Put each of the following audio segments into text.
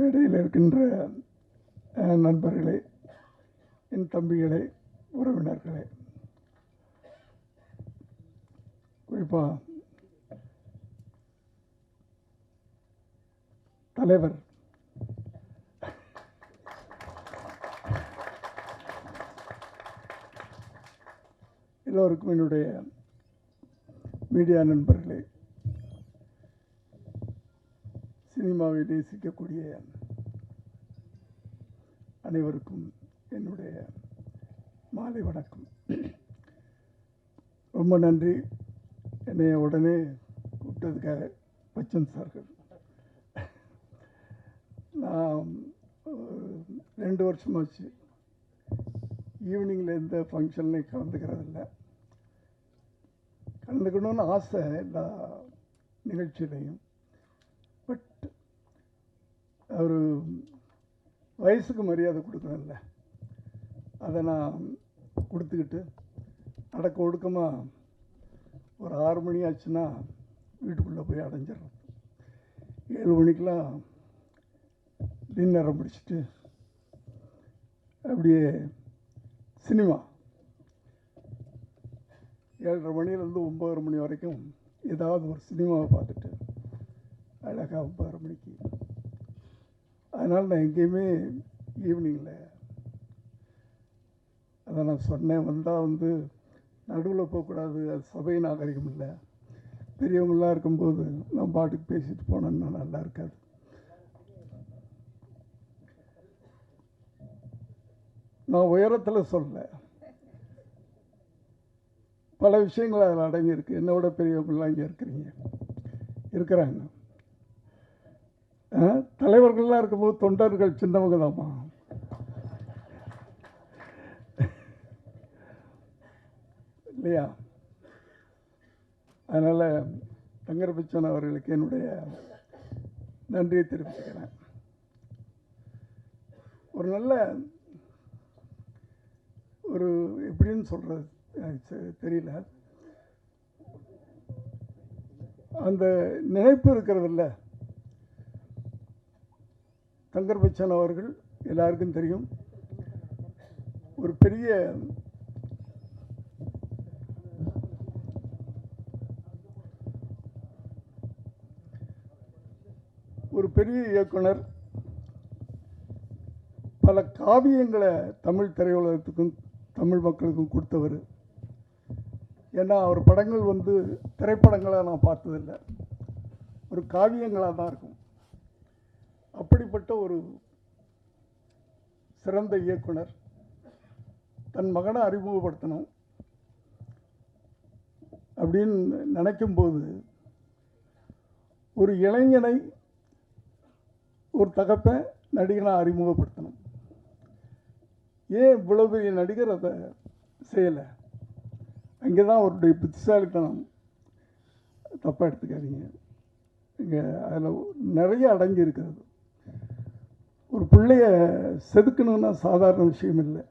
மேடையில் இருக்கின்ற நண்பர்களே, என் தம்பிகளே, உறவினர்களே, குறிப்பாக தலைவர் எல்லோருக்கும் என்னுடைய மீடியா நண்பர்களே, சினிமாவை நேசிக்கக்கூடிய அனைவருக்கும் என்னுடைய மாலை வணக்கம். ரொம்ப நன்றி என்னை உடனே கூப்பிட்டதுக்காக பச்சன் சார்கள். நான் 2 வருஷமாச்சு ஈவினிங்கில் எந்த ஃபங்க்ஷன்லையும் கலந்துக்கிறதில்ல. கலந்துக்கணும்னு ஆசை எல்லா நிகழ்ச்சியிலையும். பட் ஒரு வயசுக்கு மரியாதை கொடுக்கணும்ல, அதை நான் கொடுத்துக்கிட்டு அடக்க ஒடுக்கமாக ஒரு 6 மணி ஆச்சுன்னா வீட்டுக்குள்ளே போய் அடைஞ்சிடுறது. 7 மணிக்கெலாம் டின்னரை முடிச்சுட்டு அப்படியே சினிமா 7:30 மணிலேருந்து 9 மணி வரைக்கும் ஏதாவது ஒரு சினிமாவை பார்த்துட்டு அழகாக 9 மணிக்கு. அதனால் நான் எங்கேயுமே ஈவினிங்கில், அதை நான் சொன்னேன், வந்தால் நடுவில் போகக்கூடாது, அது சபை நாகரிகம் இல்லை. பெரியவங்களாம் இருக்கும்போது நான் பாட்டுக்கு பேசிட்டு போனேன்னா நல்லா இருக்காது. நான் உயரத்தில் சொல்ல, பல விஷயங்கள் அதில் அடங்கியிருக்கு. என்னை விட பெரியவங்களாம் இங்கே இருக்கிறாங்க. தலைவர்கள்லாம் இருக்கும்போது தொண்டர்கள் சின்னவங்க தான்மா. இல்லையா? அதனால் தங்கர் பச்சன் அவர்களுக்கு என்னுடைய நன்றியை தெரிவிச்சுக்கிறேன். ஒரு நல்ல ஒரு எப்படின்னு சொல்கிறது தெரியல, அந்த நினைப்பு இருக்கிறதில்ல. தங்கர் பச்சன் அவர்கள் எல்லாருக்கும் தெரியும், ஒரு பெரிய இயக்குனர். பல காவியங்களை தமிழ் திரையுலகத்துக்கும் தமிழ் மக்களுக்கும் கொடுத்தவர். ஏன்னா அவர் படங்கள் திரைப்படங்களாக நான் பார்த்ததில்லை, ஒரு காவியங்களாக தான் இருக்கும். அப்படிப்பட்ட ஒரு சிறந்த இயக்குனர் தன் மகனை அறிமுகப்படுத்தணும் அப்படின்னு நினைக்கும்போது, ஒரு இளைஞனை ஒரு தகப்பன் நடிகனாக அறிமுகப்படுத்தணும். ஏன் இவ்வளோ பெரிய நடிகர் அதை செய்யலை? அங்கே தான் அவருடைய புத்திசாலித்தனம். தப்பாக எடுத்துக்காதீங்க, இங்கே அதில் நிறைய அடங்கி இருக்கிறது. ஒரு பிள்ளைய செதுக்கணுன்னா சாதாரண விஷயம் இல்லை.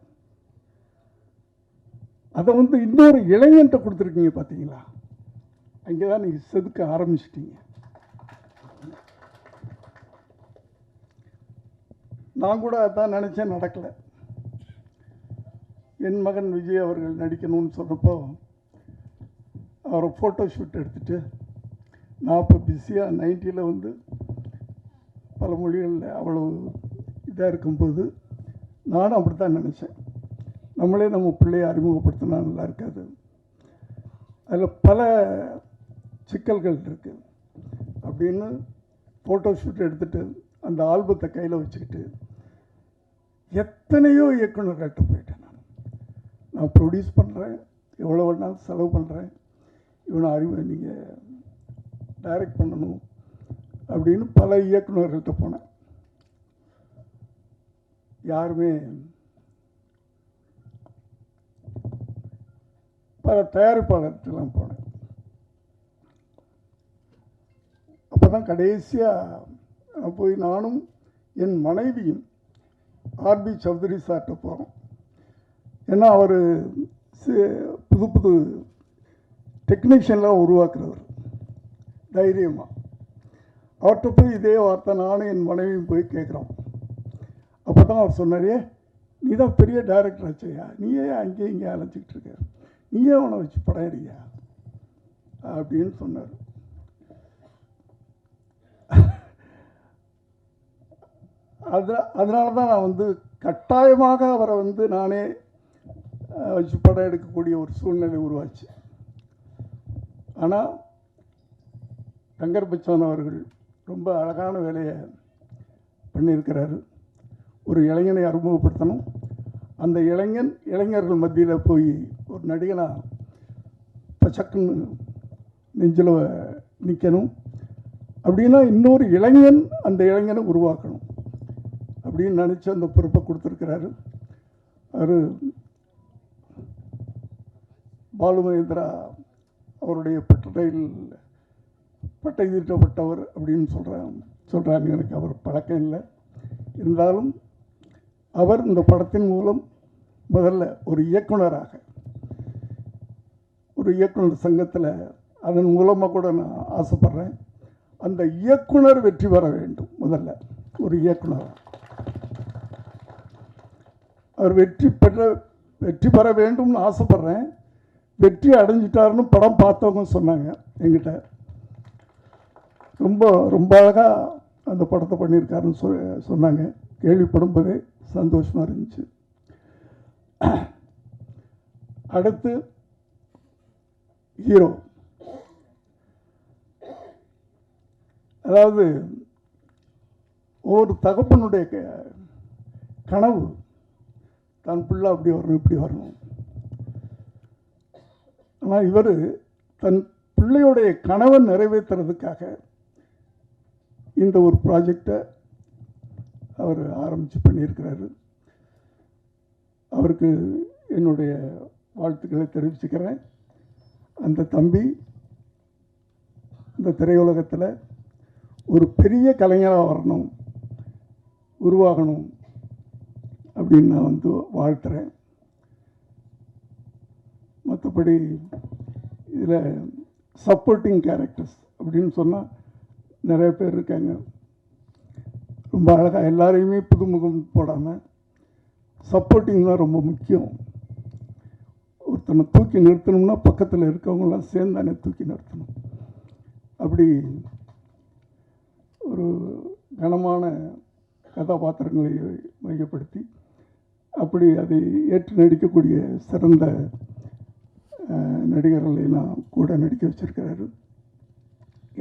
அதை இன்னொரு இளைஞன்ட்ட கொடுத்துருக்கீங்க பார்த்தீங்களா? அங்கே தான் நீங்கள் செதுக்க ஆரம்பிச்சிட்டீங்க. நான் கூட அதான் நினச்சேன், நடக்கலை. என் மகன் விஜய் அவர்கள் நடிக்கணும்னு சொன்னப்போ அவரை ஃபோட்டோ ஷூட் எடுத்துகிட்டு, நான் இப்போ பிஸியாக 90ல் பல மொழிகளில் அவ்வளோ இதாக இருக்கும்போது நானும் அப்படி தான் நினச்சேன். நம்மளே நம்ம பிள்ளையை அறிமுகப்படுத்தினா நல்லா இருக்காது. அதில் பல சிக்கல்கள் இருக்குது அப்படின்னு ஃபோட்டோ ஷூட் எடுத்துகிட்டு அந்த ஆல்பத்தை கையில் வச்சுக்கிட்டு எத்தனையோ இயக்குநர்கள்ட்ட போயிட்டேன். நான் ப்ரொடியூஸ் பண்ணுறேன், எவ்வளோ வேணாலும் செலவு பண்ணுறேன், இவனை நீங்கள் டைரக்ட் பண்ணணும் அப்படின்னு பல இயக்குநர்கள்ட்ட போனேன். யாருமே, பல தயாரிப்பாளர்கிட்டலாம் போனேன். அப்போ தான் கடைசியாக போய் நானும் என் மனைவியும் ஆர்பி சௌத்ரி சார்கிட்ட போகிறோம். ஏன்னா அவர் புது புது டெக்னீஷியன்லாம் உருவாக்குறவர் தைரியமாக. அவர்கிட்ட போய் இதே வார்த்தை நானும் என் மனைவியும் போய் கேட்குறோம். அப்போ தான் அவர் சொன்னாரே, நீ தான் பெரிய டைரக்டர் ஆச்சையா, நீயே அங்கேயும் இங்கே அழைச்சிக்கிட்டு இருக்க, நீயே அவனை வச்சு படம் எடுக்கியா அப்படின்னு சொன்னார். அதனால தான் நான் வந்து கட்டாயமாக அவரை வந்து நானே வச்சு படம் எடுக்கக்கூடிய ஒரு சூழ்நிலை உருவாச்சு. ஆனால் தங்கர் பச்சான் அவர்கள் ரொம்ப அழகான வேலையை பண்ணியிருக்கிறாரு. ஒரு இளைஞனை அறிமுகப்படுத்தணும், அந்த இளைஞர்கள் மத்தியில் போய் ஒரு நடிகனாக பச்சக்குன்னு நெஞ்சில் நிற்கணும். அப்படின்னா இன்னொரு இளைஞன் அந்த இளைஞனை உருவாக்கணும் அப்படின்னு நினச்சி அந்த பொறுப்பை கொடுத்துருக்கிறாரு. அவர் பாலு மகேந்திரா அவருடைய பட்டை தீட்டப்பட்டவர் அப்படின்னு சொல்கிறாங்க. எனக்கு அவர் பழக்கம் இல்லை. இருந்தாலும் அவர் இந்த படத்தின் மூலம் முதல்ல ஒரு இயக்குனராக, ஒரு இயக்குனர் சங்கத்தில் அதன் மூலமாக கூட நான் ஆசைப்படுறேன். அந்த இயக்குனர் வெற்றி பெற வேண்டும். முதல்ல ஒரு இயக்குனர் அவர் வெற்றி பெற வேண்டும்னு ஆசைப்படுறேன். வெற்றி அடைஞ்சிட்டாருன்னு படம் பார்த்தவங்க சொன்னாங்க என்கிட்ட. ரொம்ப ரொம்ப அழகாக அந்த படத்தை பண்ணியிருக்காருன்னு சொன்னாங்க. கேள்விப்படும்போதே சந்தோஷமாக இருந்துச்சு. அடுத்து ஹீரோ, அதாவது ஒரு தகப்பனுடைய கனவு, தன் பிள்ளை அப்படி வரணும் இப்படி வரணும். ஆனால் இவர் தன் பிள்ளையுடைய கனவை நிறைவேற்றுறதுக்காக இந்த ஒரு ப்ராஜெக்டை அவர் ஆரம்பித்து பண்ணியிருக்கிறாரு. அவருக்கு என்னுடைய வாழ்த்துக்களை தெரிவிச்சுக்கிறேன். அந்த தம்பி இந்த திரையுலகத்தில் ஒரு பெரிய கலைஞராக வரணும், உருவாகணும் அப்படின்னு நான் வந்து வாழ்த்துறேன். மற்றபடி இதில் சப்போர்ட்டிங் கேரக்டர்ஸ் அப்படின்னு சொன்னால் நிறைய பேர் இருக்காங்க. ரொம்ப அழகாக எல்லாரையுமே புதுமுகம் போடாமல் சப்போர்ட்டிங் தான் ரொம்ப முக்கியம். ஒருத்தனை தூக்கி நிறுத்தணும்னா பக்கத்தில் இருக்கவங்களாம் சேர்ந்தானே தூக்கி நிறுத்தணும். அப்படி ஒரு கனமான கதாபாத்திரங்களை மையப்படுத்தி அப்படி அதை ஏற்று நடிக்கக்கூடிய சிறந்த நடிகர்களெல்லாம் கூட நடிக்க வச்சிருக்கிறாரு.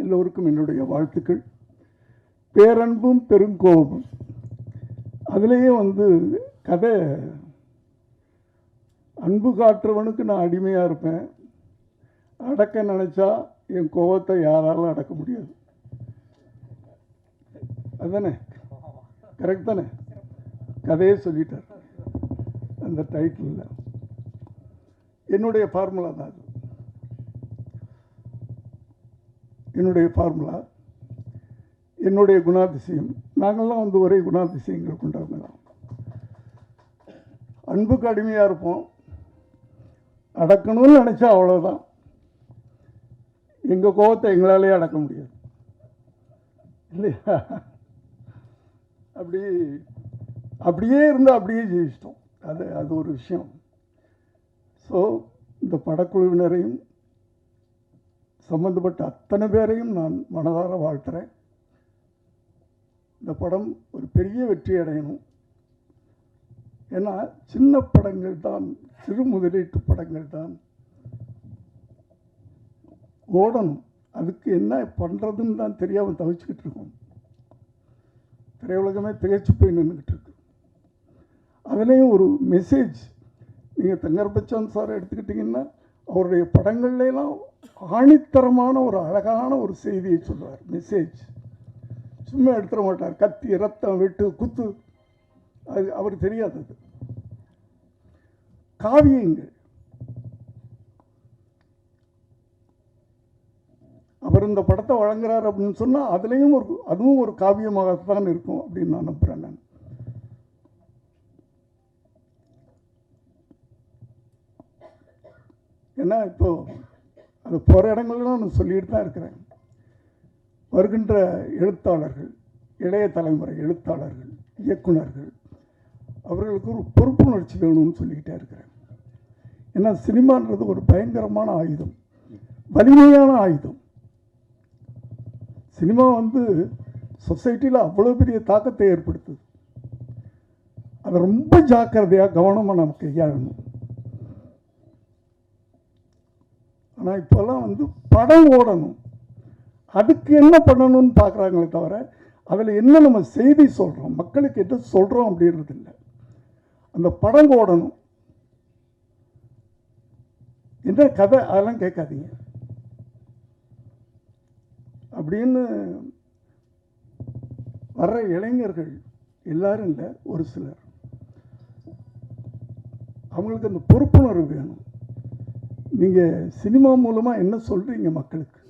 எல்லோருக்கும் என்னுடைய வாழ்த்துக்கள். பேரன்பும் பெருங்கோபமும், அதுலேயே வந்து கதை, அன்பு காட்டுறவனுக்கு நான் அடிமையாக இருப்பேன், அடக்க நினச்சா என் கோபத்தை யாராலும் அடக்க முடியாது. அதுதானே கரெக்ட் தானே? கதையே சொல்லிட்டார் அந்த டைட்டிலில். என்னுடைய ஃபார்முலா தான் அது. என்னுடைய ஃபார்முலா, என்னுடைய குணாதிசயம். நாங்கள்லாம் வந்து ஒரே குணாதிசயங்கள் கொண்டவங்க தான். அன்புக்கு அடிமையாக இருப்போம், அடக்கணும்னு நினச்சா அவ்வளோதான். எங்கள் கோபத்தை எங்களாலே அடக்க முடியாது இல்லையா? அப்படியே இருந்தால் அப்படியே ஜெயிச்சிட்டோம். அது ஒரு விஷயம். ஸோ இந்த படக்குழுவினரையும் சம்பந்தப்பட்ட அத்தனை பேரையும் நான் மனதார வாழ்த்துறேன். இந்த படம் ஒரு பெரிய வெற்றி அடையணும். ஏன்னா சின்ன படங்கள் தான், சிறு முதலீட்டு படங்கள் தான் ஓடணும். அதுக்கு என்ன பண்ணுறதுன்னு தான் தெரியாமல் தவிச்சுக்கிட்டு இருக்கோம். திரையுலகமே திகைச்சு போய் நின்றுக்கிட்டு இருக்கு. அதுலேயும் ஒரு மெசேஜ், நீங்கள் தங்கர் பச்சான் சார் எடுத்துக்கிட்டிங்கன்னா அவருடைய படங்கள்லாம் ஆணித்தரமான ஒரு அழகான ஒரு செய்தியை சொல்லுவார். மெசேஜ் சும்மா எடுத்துட மாட்டார். கத்தி, ரத்தம், வெட்டு, குத்து, அது அவருக்கு தெரியாதது. காவியங்கள், அவர் இந்த படத்தை வழங்குறார் அப்படின்னு சொன்னால் அதுவும் ஒரு காவியமாகத்தான் இருக்கும் அப்படின்னு நான் நம்புகிறேன். நான் ஏன்னா இப்போ அது போகிற இடங்கள்லாம் நான் சொல்லிட்டு தான் இருக்கிறேன். வருகின்ற எழுத்தாளர்கள், இளைய தலைமுறை எழுத்தாளர்கள், இயக்குனர்கள் அவர்களுக்கு ஒரு பொறுப்புணர்ச்சி வேணும்னு சொல்லிக்கிட்டே இருக்கிறேன். ஏன்னா சினிமான்றது ஒரு பயங்கரமான ஆயுதம், வலிமையான ஆயுதம். சினிமா வந்து சொசைட்டியில் அவ்வளோ பெரிய தாக்கத்தை ஏற்படுத்துது. அதை ரொம்ப ஜாக்கிரதையாக கவனமாக நம்ம கையாளணும். ஆனால் இப்போல்லாம் வந்து படம் ஓடணும், அதுக்கு என்ன பண்ணணும்னு பார்க்குறாங்களே தவிர அதில் என்ன நம்ம செய்தி சொல்கிறோம், மக்களுக்கு என்ன சொல்கிறோம் அப்படின்றது இல்லை. அந்த படம் ஓடணும், என்ன கதை அதெல்லாம் கேட்காதீங்க அப்படின்னு வர்ற இளைஞர்கள் எல்லாரும் இல்லை, ஒரு சிலர் அவங்களுக்கு அந்த பொறுப்புணர்வு வேணும். நீங்கள் சினிமா மூலமாக என்ன சொல்கிறீங்க மக்களுக்கு,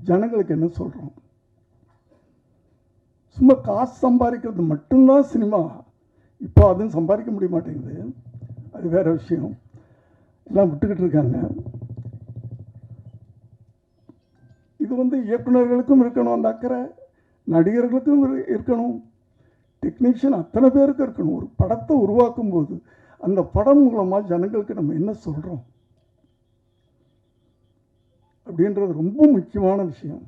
ஜனங்களுக்கு என்ன சொல்கிறோம்? சும்மா காசு சம்பாதிக்கிறது மட்டும்தான் சினிமா. இப்போ அதுவும் சம்பாதிக்க முடிய மாட்டேங்குது, அது வேறு விஷயம். எல்லாம் விட்டுக்கிட்டு இருக்காங்க. இது வந்து இயக்குநர்களுக்கும் இருக்கணும் அந்த அக்கறை, நடிகர்களுக்கும் இருக்கணும், டெக்னீஷியன் அத்தனை பேருக்கும் இருக்கணும். ஒரு படத்தை உருவாக்கும் போது அந்த படம் மூலமாக ஜனங்களுக்கு நம்ம என்ன சொல்கிறோம் அப்படின்றது ரொம்ப முக்கியமான விஷயம்.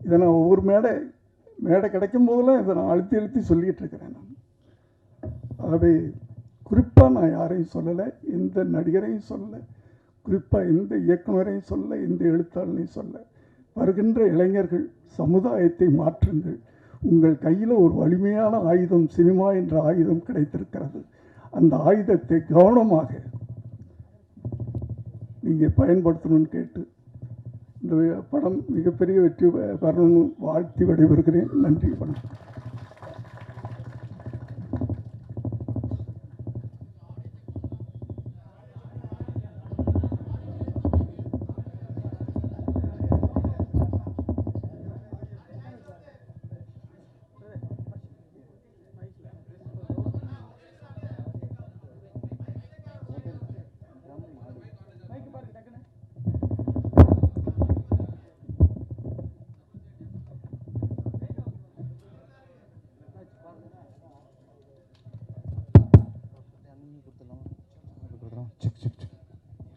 இதை நான் ஒவ்வொரு மேடை கிடைக்கும் போதெல்லாம் இதை நான் அழுத்தி சொல்லிகிட்டு இருக்கிறேன். நான் ஆகவே குறிப்பாக நான் யாரையும் சொல்லலை, எந்த நடிகரையும் சொல்லலை, குறிப்பாக எந்த இயக்குனரையும் சொல்லலை, எந்த எழுத்தாளரையும் சொல்லலை. வருகின்ற இளைஞர்கள் சமுதாயத்தை மாற்றுங்கள். உங்கள் கையில் ஒரு வலிமையான ஆயுதம், சினிமா என்ற ஆயுதம் கிடைத்திருக்கிறது. அந்த ஆயுதத்தை கவனமாக நீங்கள் பயன்படுத்தணும்னு கேட்டு இந்த படம் மிகப்பெரிய வெற்றி பெறணும்னு வாழ்த்தி விடைபெறுகிறேன். நன்றி, வணக்கம்.